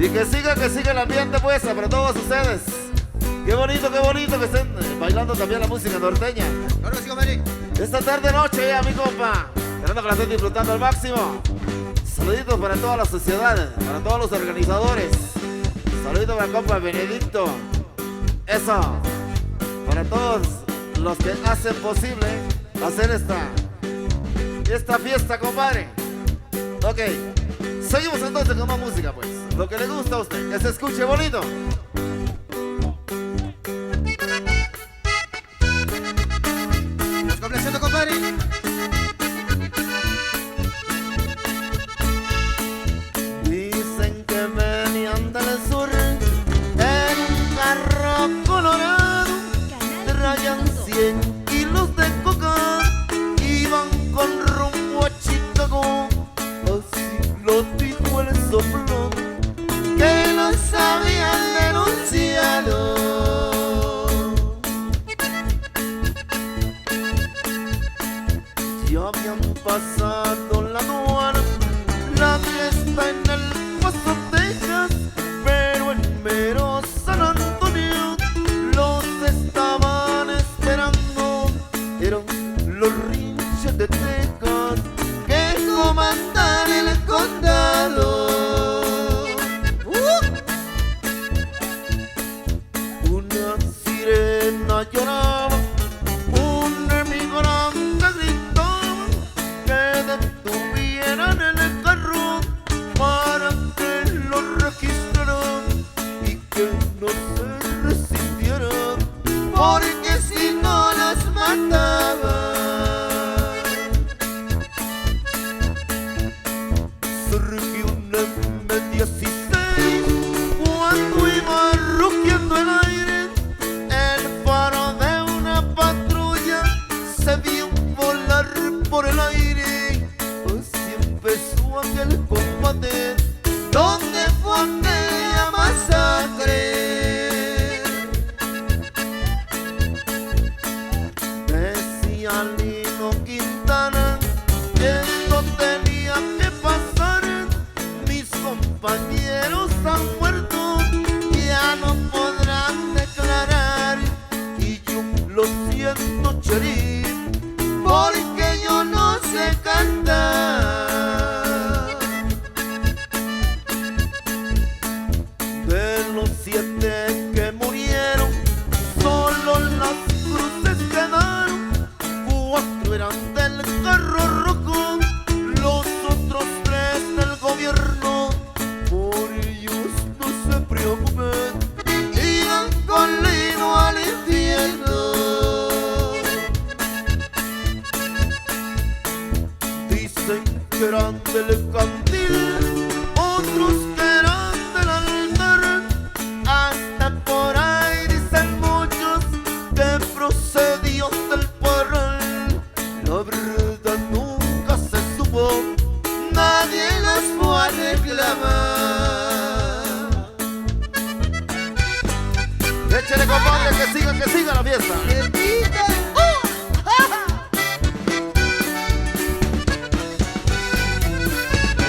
Y que siga el ambiente pues para todos ustedes. Qué bonito que estén bailando también la música norteña. Claro que sí, compadre. Esta tarde noche mi compa, esperando que la estén disfrutando al máximo. Saluditos para toda la sociedad, para todos los organizadores. Saluditos para el compa Benedicto. Eso, para todos los que hacen posible hacer esta fiesta, compadre. Ok, seguimos entonces con más música pues. Lo que le gusta a usted, que se escuche bonito. Nos complaciendo, compadre. Dicen que venían del sur en un carro colorado, traían 100 kilos de coca, iban con rumbo a Chicago. Así lo dijo el soplón que nos habían denunciado. Ya habían pasado la aduana, la fiesta en el Paso, Texas, pero en mero San Antonio los estaban esperando. Eran los Rangers de Texas que comandan el condado. Una sirena lloraba, un emigrante gritaba que detuvieran el carro para que lo registraran y que no se resistieran, porque si no los mataban. Surgió una M16 cuando iba rugiendo el aire, el faro de una patrulla se vio volar por el aire. Así empezó aquel combate donde fue aquella masacre. Decía Lino Quintana que esto tenía que pasar. Mis compañeros han muerto, ya no podrán declarar. Y yo lo siento, Cherín, porque yo no sé cantar. De los 7 que murieron, solo las cruces quedaron. 4 eran del carro rojo, los otros 3 del gobierno. Por ellos no se preocupen, irán conmigo al infierno. Dicen que eran del candil, otros que eran del altar, hasta por ahí dicen muchos que procedió del Parral. La verdad nunca se supo, nadie los fue a reclamar. Échale, compadre, que siga la fiesta.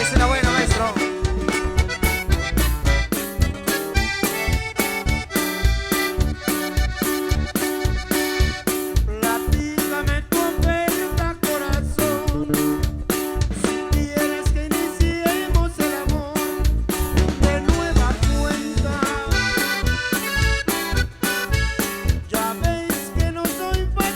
Es una buena, maestro. Platícame tu oferta, corazón, si quieres que iniciemos el amor de nueva cuenta. Ya ves que no soy fácil.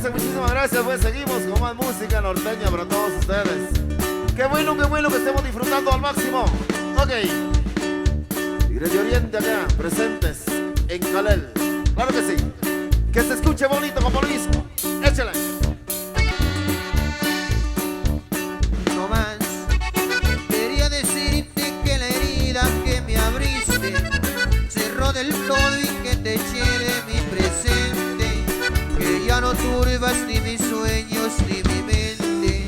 gracias, muchísimas gracias. Pues seguimos con más música norteña para todos ustedes. Qué bueno que estemos disfrutando al máximo. Ok. Tigres de Oriente acá, presentes en Calel. Claro que sí. Que se escuche bonito como Luis. Échale. No más. Quería decirte que la herida que me abriste cerró del todo y que te eché de mi presente. Que ya no turbas ni mis sueños ni mi mente.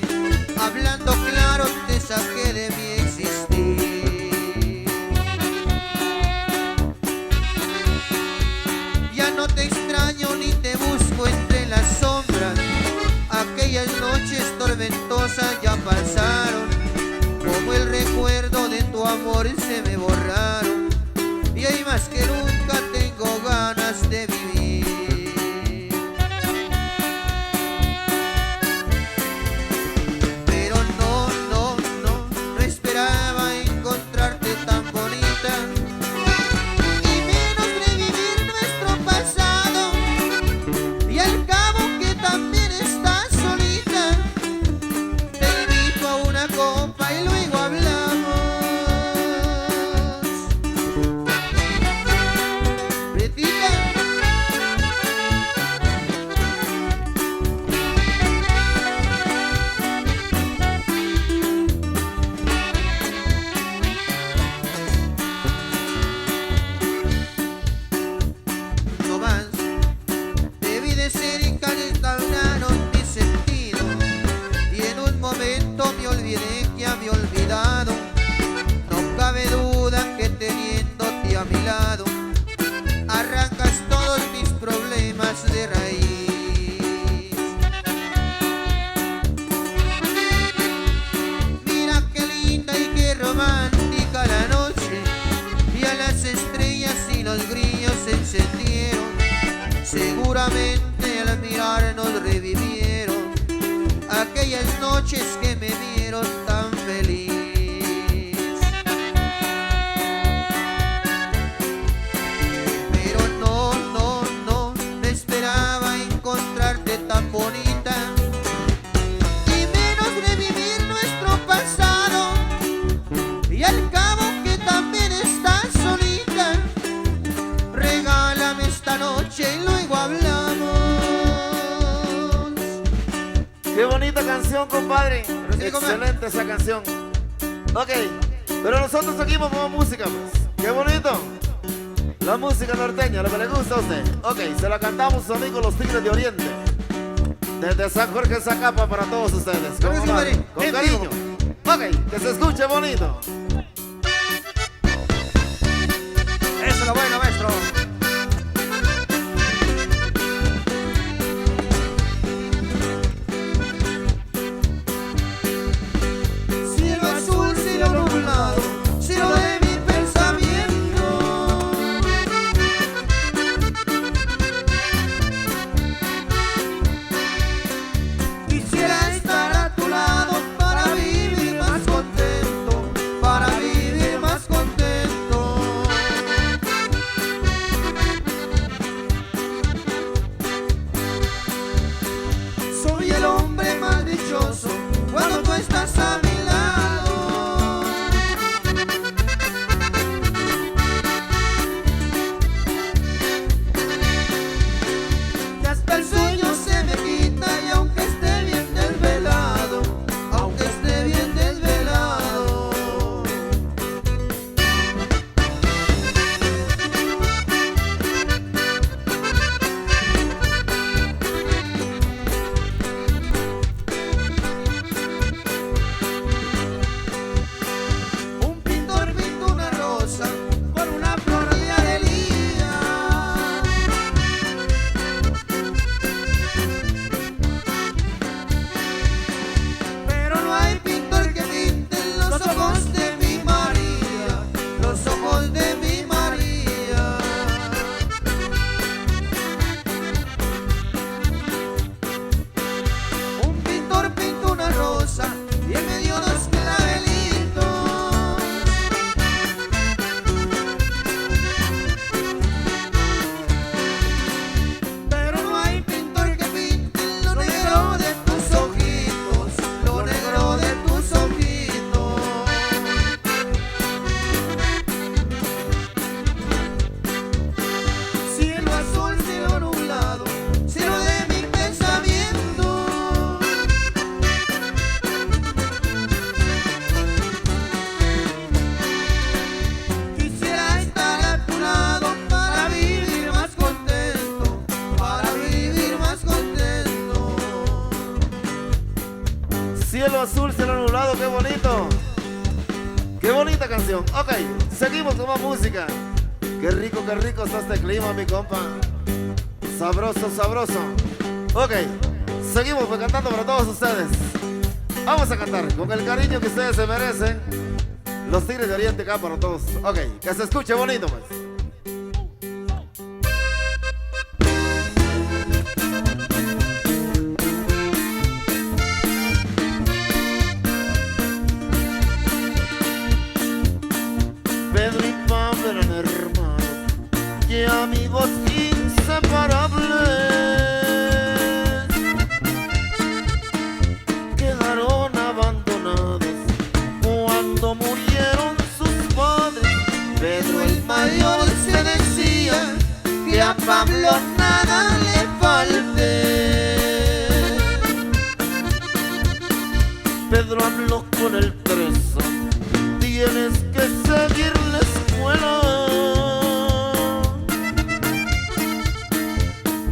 Hablando claro te saqué de mi existir. Ya no te extraño ni te busco entre las sombras. Aquellas noches tormentosas ya pasaron. Como el recuerdo de tu amor se me borraron. Y hoy más que nunca tengo ganas de vivir. Pero no esperaba encontrarte tan bonita. Y menos revivir nuestro pasado. Y al cabo que también estás solita. Te invito a una copa y luego hablamos. Pretita. No más. Debí de ser encarnaron mi sentido. Y en un momento me olvidé que había olvidado. No cabe duda que teniéndote a mi lado arrancas todos mis problemas de raíz. Mira qué linda y qué romántica la noche. Y a las estrellas y los grillos se encendieron. Seguramente al mirarnos revivieron aquellas noches que me vieron tan feliz. Pero no esperaba encontrarte tan bonita. Y menos revivir nuestro pasado. Y al cabo que también estás solita. Regálame esta noche y luego hablamos. Qué bonita canción, compadre. sí, compadre. Excelente esa canción. Ok, pero nosotros seguimos con música, pues. Qué bonito. La música norteña, lo que le gusta a usted. Ok, se la cantamos a sus amigos los Tigres de Oriente. Desde San Jorge Zacapa para todos ustedes. Claro que sí, compadre. Con En cariño. vivo. Ok, que se escuche bonito. Eso es lo bueno, maestro. Cielo azul, cielo nublado, cielo de mi pensamiento. Quisiera estar a tu lado para vivir más contento, para vivir más contento. Cielo azul, cielo nublado, qué bonito. Qué bonita canción. Ok, seguimos con más música. Qué rico está este clima, mi compa. Sabroso, sabroso. Ok, seguimos pues cantando para todos ustedes. Vamos a cantar con el cariño que ustedes se merecen. Los Tigres de Oriente acá para todos. Ok, que se escuche bonito pues. Pedro y Pablo eran hermanos y amigos inseparables. Quedaron abandonados cuando murieron sus padres. Pedro el mayor se decía que a Pablo nada le falte. Pedro habló con el preso: tienes que seguir la escuela.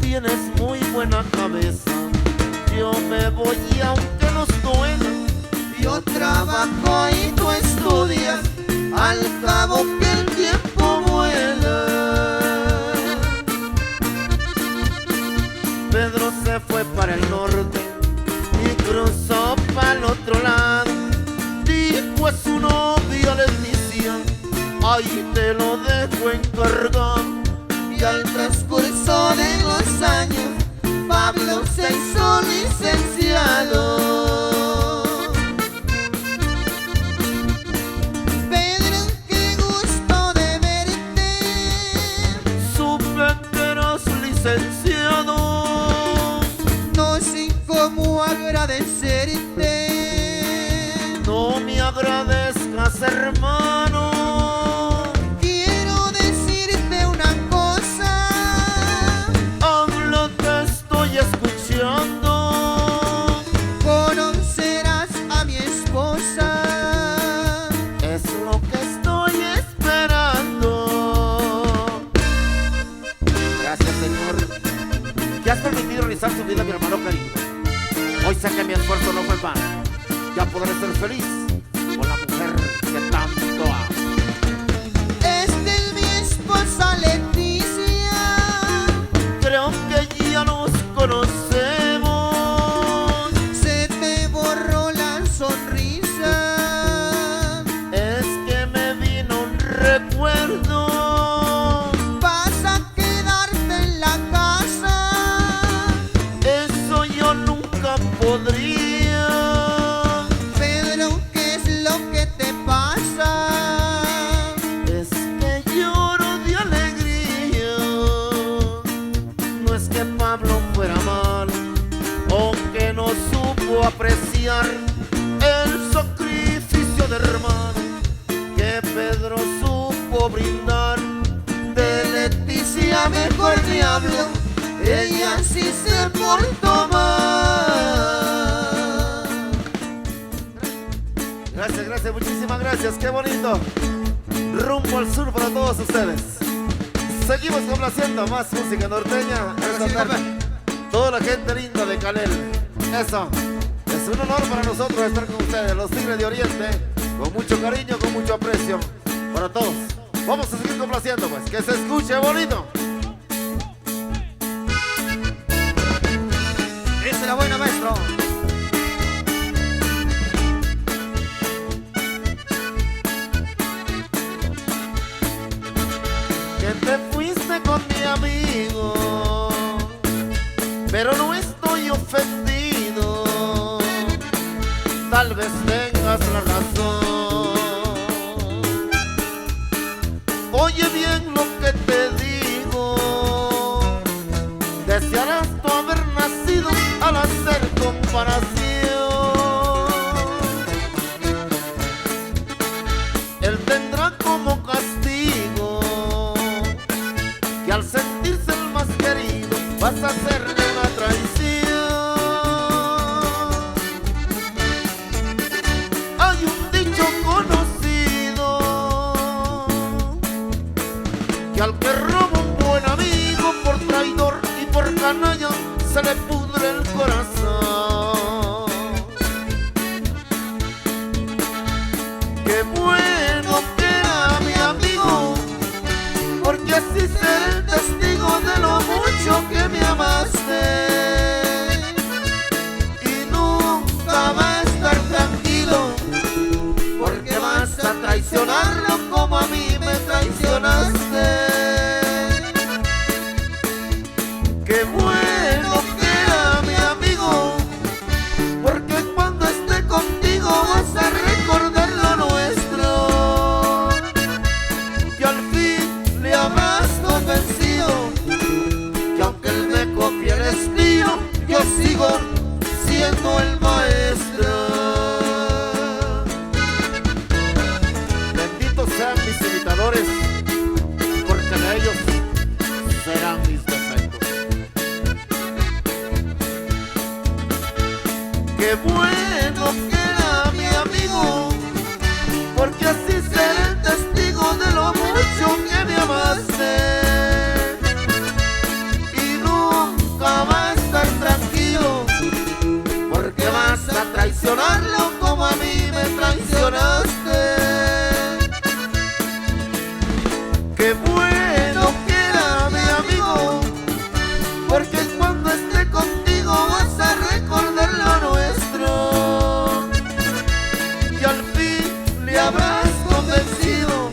Tienes muy buena cabeza. Yo me voy aunque nos duela. Yo trabajo y tú estudias, al cabo que el tiempo vuela. Pedro se fue para el norte y cruzó para el otro lado. Dijo a su novia Leticia: ahí te lo dejo encargado. Y al transcurso de los años, Pablo se hizo licenciado. Pedro, qué gusto de verte. Supe que eras licenciado. No sé cómo agradecerte. No me agradezcas, hermano. Quiero decirte una cosa. Habla, te estoy escuchando. Conocerás a mi esposa. Es lo que estoy esperando. Gracias, Señor, que has permitido realizar su vida, mi hermano querido. Hoy sé que mi esfuerzo no fue en vano. Ya podré ser feliz con la mujer que tanto amo. Esta es mi esposa Leticia. Creo que ya nos conocemos. Se te borró la sonrisa. Es que me vino un recuerdo. Vas a quedarte en la casa. Eso yo nunca podría. Pedro, ¿qué es lo que te pasa? Es que lloro de alegría. No es que Pablo fuera malo o que no supo apreciar el sacrificio de hermano que Pedro supo brindar. De Leticia mejor ni hablo. Ella sí se portó mal. Gracias, gracias, muchísimas gracias, qué bonito. Rumbo al sur para todos ustedes. Seguimos complaciendo más música norteña esta tarde. Toda la gente linda de Calel. Eso, es un honor para nosotros estar con ustedes, los Tigres de Oriente, con mucho cariño, con mucho aprecio para todos. Vamos a seguir complaciendo pues, que se escuche bonito. Esa es la buena, maestro. Que te fuiste con mi amigo, pero no estoy ofendido. Tal vez tengas la razón. Oye bien lo que te digo. Desearás tú haber nacido al hacer comparación. Él tendrá como castigo que al sentirse el más querido vas a hacerle una traición. Hay un dicho conocido que al que roba un buen amigo por traidor y por canalla se le pudre el corazón. siendo el maestro. Benditos sean mis imitadores, porque de ellos serán mis defectos. Qué bueno que era mi amigo, porque así seré el testigo de lo mucho que me amaste. Y nunca vas a estar tranquilo, porque vas a traicionarlo como a mí me traicionaste. Qué bueno que era mi amigo, porque cuando esté contigo vas a recordar lo nuestro. Y al fin le habrás convencido,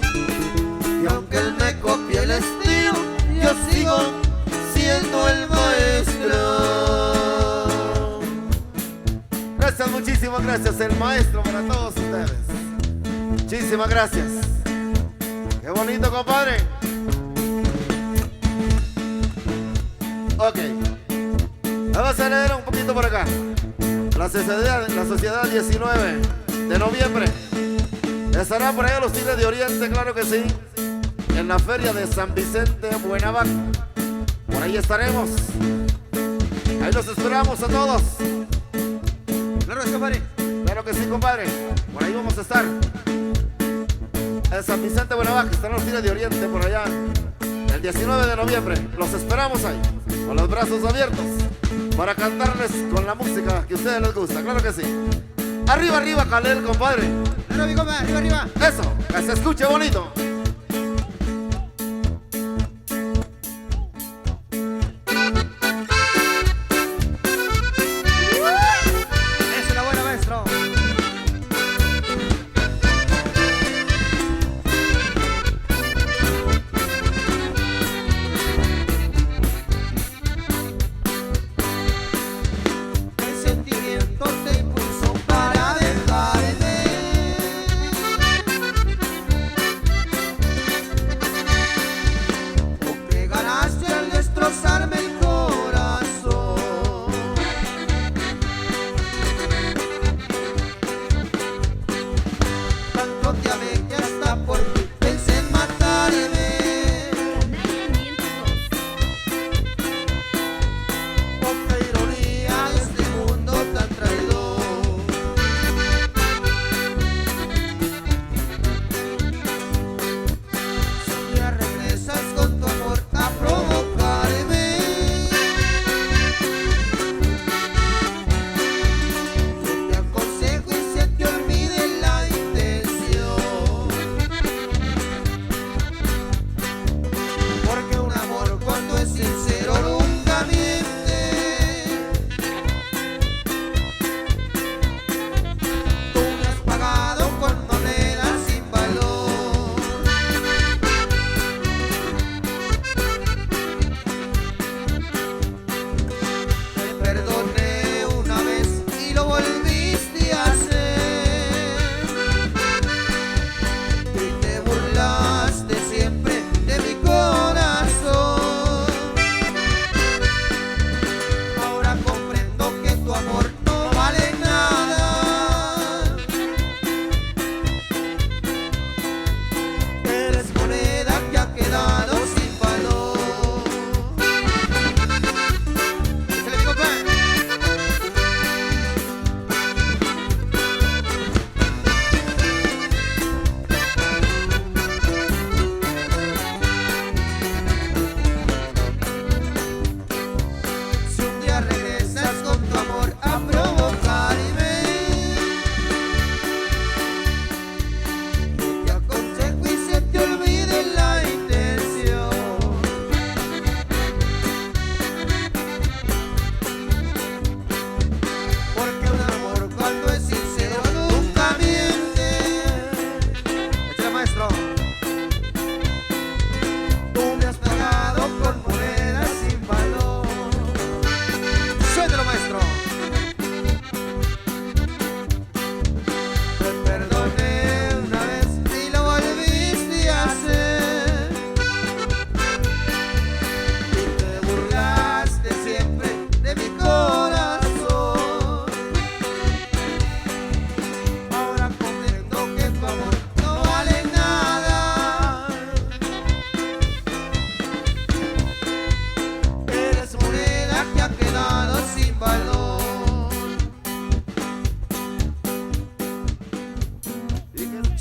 y aunque él me copie el estilo, yo sigo siendo el maestro. Gracias, muchísimas gracias, el maestro para todos ustedes. Muchísimas gracias. Qué bonito, compadre. Ok. Vamos a leer un poquito por acá. La sociedad 19 de noviembre estará por allá los Tigres de Oriente, claro que sí, en la feria de San Vicente, Buenavac. Por ahí estaremos. Ahí los esperamos a todos. Claro, compadre. Claro que sí, compadre. Por ahí vamos a estar. En San Vicente, Buenavac, están los Tigres de Oriente por allá. El 19 de noviembre. Los esperamos ahí, con los brazos abiertos, para cantarles con la música que a ustedes les gusta. Claro que sí. Arriba, arriba, Calel, compadre. Claro, mi compa, arriba, arriba. Eso, que se escuche bonito. Esa es la buena, maestro. El sentimiento te impulsó para dejarme.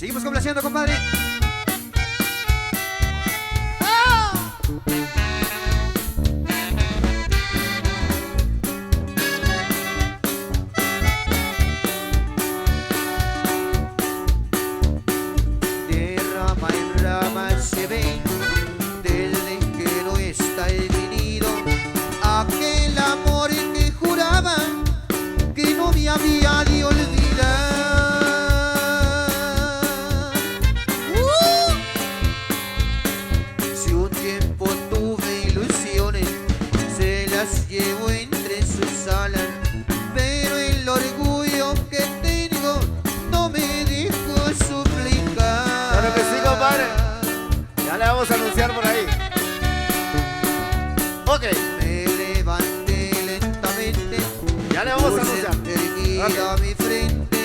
Seguimos complaciendo, compadre. De rama en rama se ve, desde que no está el nido, aquel amor que juraba que no me había de olvidar. Si un tiempo tuve ilusiones, se las llevo entre sus alas, pero el orgullo que tengo no me dejo suplicar. Claro que sí, compadre. Ya le vamos a anunciar por ahí. Ok, Me levanté lentamente, ya le vamos a puse anunciar. erguida Ok. mi frente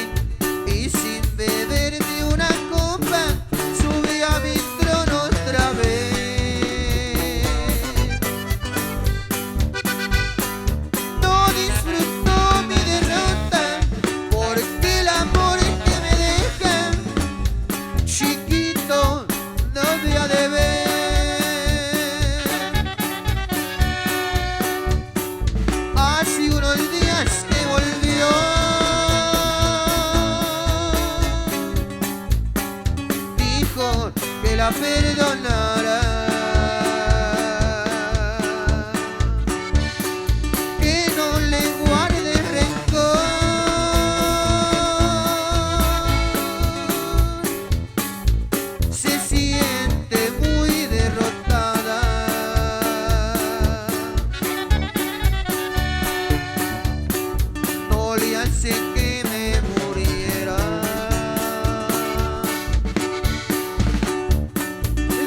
y sin beberme una copa subí a mi trono otra vez. No disfruto mi derrota porque el amor que me deja chiquito no me ha de ver. Hace unos días que volvió, dijo que la perdonará, que no le guarde rencor. Se siente muy derrotada. No le hace que me muriera.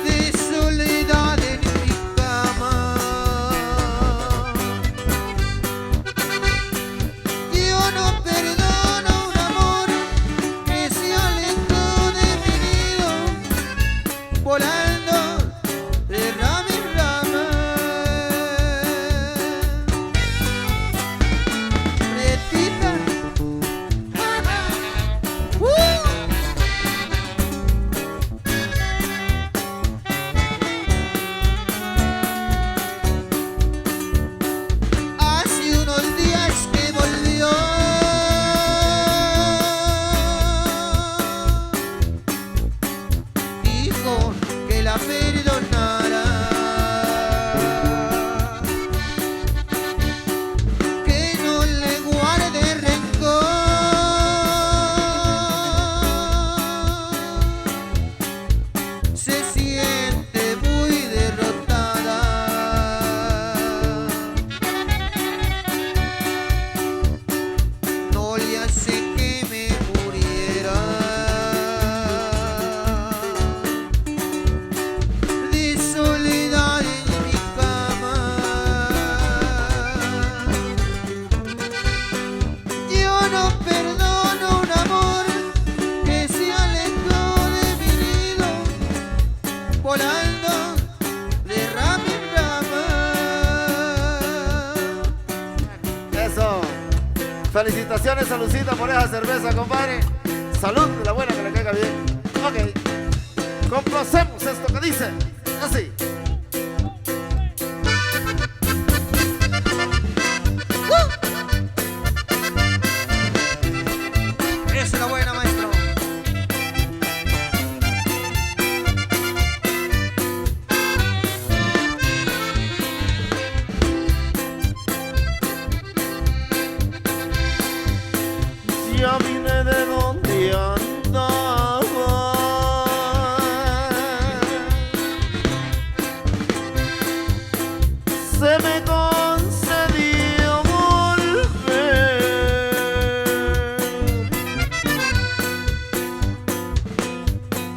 De soledad en mi cama, yo no perdono un amor que se alejó de mi nido, volando de rama en rama. Prietita. Hace unos días que volvió, dijo que la perdonara, que no le guarde rencor. Se siente muy derrotada. No le hace que me muriera. De soledad en mi cama, yo no perdono un amor que se alejó de mi nido, volando de rama en rama. Eso. Felicitaciones a Lucita por esa cerveza, compadre. Salud, de la buena, que le caiga bien. Ok. Complacemos esto que dice. Así. Esa es la buena, maestro. Ya vine de donde andaba. Se me concedió volver.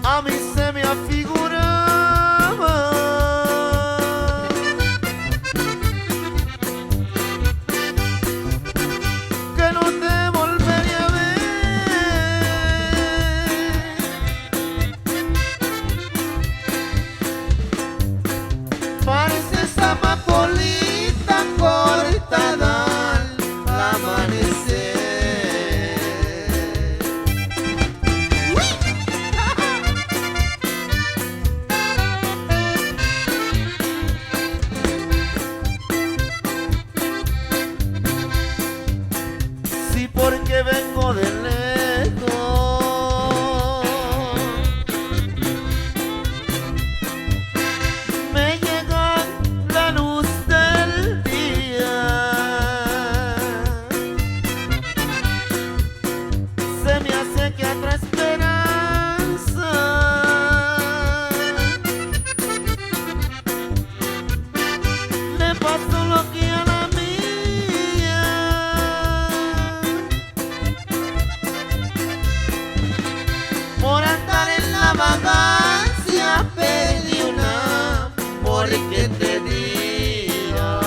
A mí se me afiguraba que no te volvería a ver. Sí, porque vengo de lejos. Me llega la luz del día. Se me hace que otra esperanza le pasó lo que a la mía. Por andar en la vagancia pedí una porque te diga.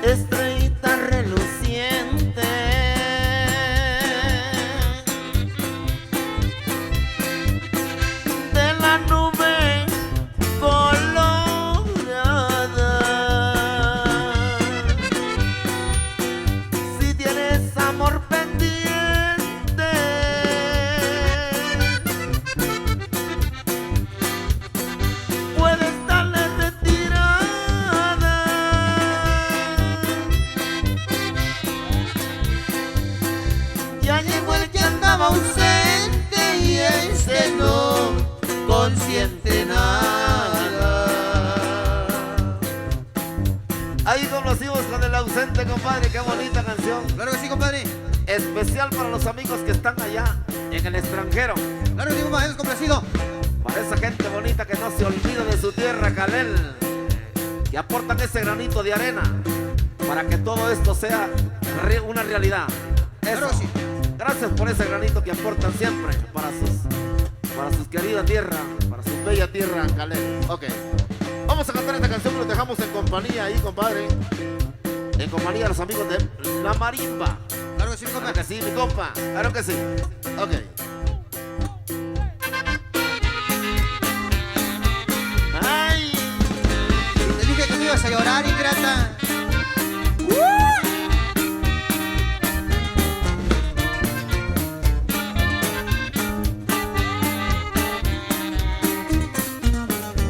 Estrellita reluciente de la nube colorada. Si tienes amor pendiente, puedes darle retirada. Ya llegó el que andaba ausente y ese no consiente nada. Ahí complacimos con el ausente, compadre. Qué bonita canción. Claro que sí, compadre. Especial para los amigos que están allá en el extranjero. Claro que sí, compadre, es complacido. Para esa gente bonita que no se olvida de su tierra, Calel, que aportan ese granito de arena para que todo esto sea una realidad. Eso. Claro que sí. Gracias por ese granito que aportan siempre para sus queridas tierras, para su bella tierra, Calel. Ok. Vamos a cantar esta canción que nos dejamos en compañía ahí, compadre. En compañía de los amigos de La Marimba. Claro que sí, Claro compadre. que sí, mi compa. Claro que sí. Ok. ¡Ay! Te dije que me ibas a llorar, ingrata.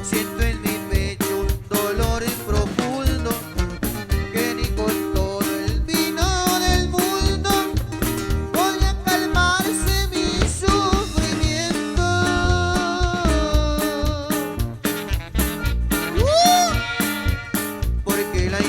Siento en mi pecho un dolor profundo que ni con todo el vino del mundo podría calmarse mi sufrimiento. Porque la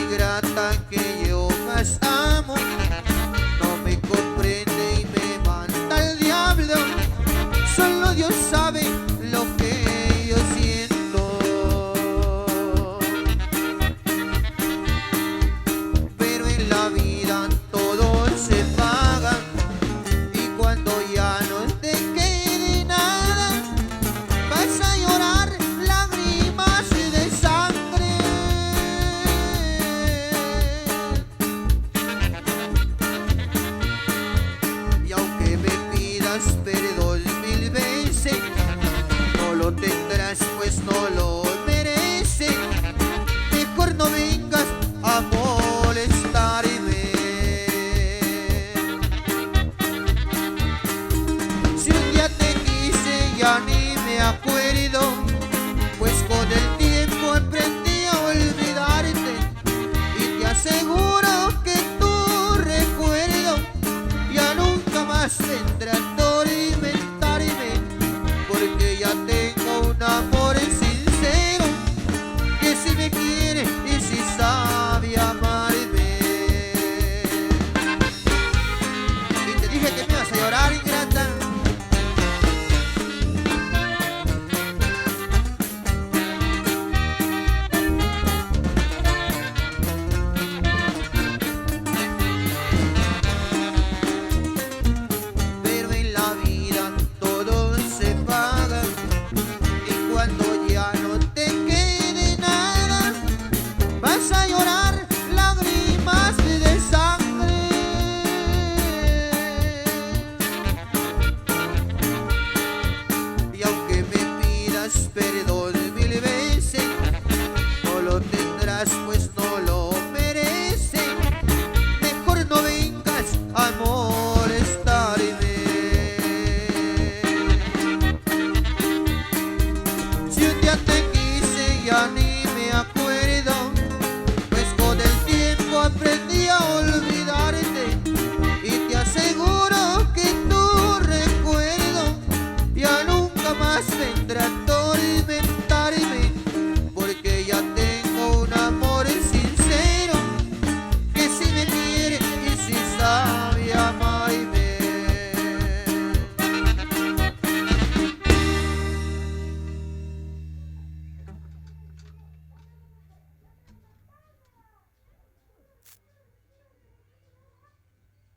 vengas, pues no lo merecen. Mejor no vengas a molestarme. Si un día te quise ya ni me acuerdo, pues con el tiempo aprendí a olvidarte. Y te aseguro que tu recuerdo ya nunca más vendrá a atormentarme, porque ya tengo un amor sincero que si me quiere y si sabe amarme.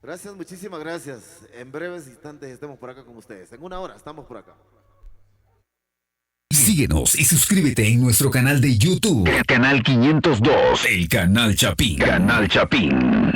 Gracias, muchísimas gracias. En breves instantes estemos por acá con ustedes. En una hora estamos por acá. Síguenos y suscríbete en nuestro canal de YouTube. El canal 502. El canal Chapín. Canal Chapín.